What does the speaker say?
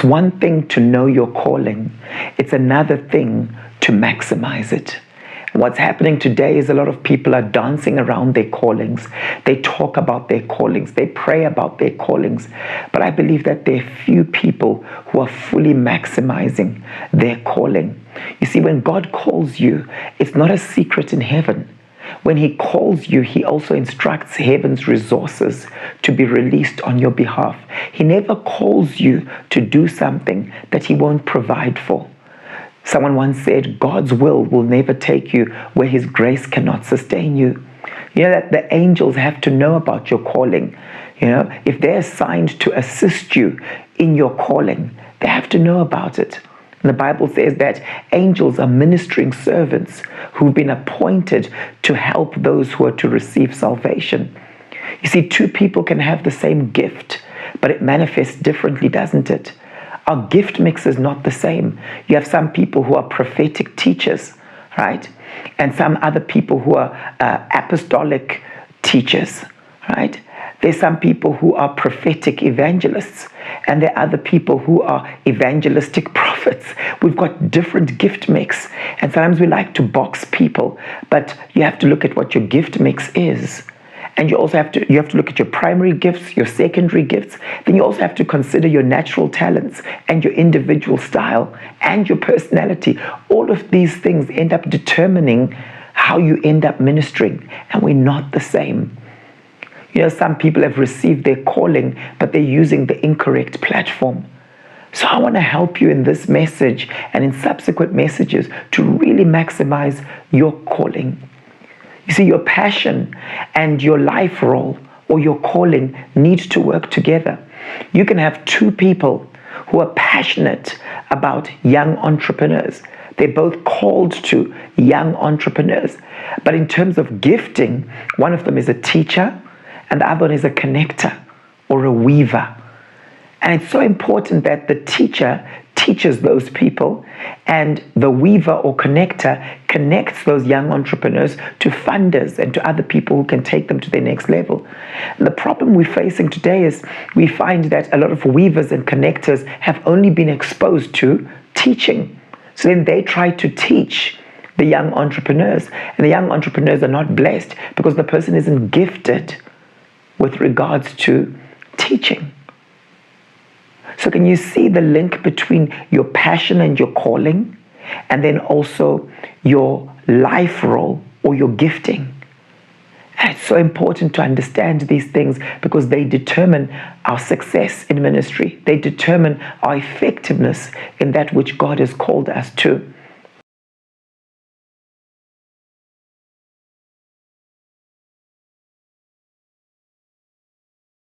It's one thing to know your calling. It's another thing to maximize it. What's happening today is a lot of people are dancing around their callings. They talk about their callings. They pray about their callings. But I believe that there are few people who are fully maximizing their calling. You see, when God calls you, it's not a secret in heaven. When he calls you, he also instructs heaven's resources to be released on your behalf. He never calls you to do something that he won't provide for. Someone once said, God's will never take you where his grace cannot sustain you. You know that the angels have to know about your calling. You know, if they're assigned to assist you in your calling, they have to know about it. And the Bible says that angels are ministering servants who've been appointed to help those who are to receive salvation. You see, two people can have the same gift, but it manifests differently, doesn't it? Our gift mix is not the same. You have some people who are prophetic teachers, right? And some other people who are apostolic teachers, right? There's some people who are prophetic evangelists, and there are other people who are evangelistic prophets. We've got different gift mix, and sometimes we like to box people, but you have to look at what your gift mix is. And you also have to look at your primary gifts, your secondary gifts. Then you also have to consider your natural talents and your individual style and your personality. All of these things end up determining how you end up ministering, and we're not the same. You know, some people have received their calling, but they're using the incorrect platform. So I want to help you in this message and in subsequent messages to really maximize your calling. You see, your passion and your life role or your calling need to work together. You can have two people who are passionate about young entrepreneurs. They're both called to young entrepreneurs. But in terms of gifting, one of them is a teacher and the other one is a connector or a weaver. And it's so important that the teacher teaches those people and the weaver or connector connects those young entrepreneurs to funders and to other people who can take them to their next level. And the problem we're facing today is we find that a lot of weavers and connectors have only been exposed to teaching. So then they try to teach the young entrepreneurs, and the young entrepreneurs are not blessed because the person isn't gifted with regards to teaching. So can you see the link between your passion and your calling, and then also your life role or your gifting? And it's so important to understand these things because they determine our success in ministry. They determine our effectiveness in that which God has called us to.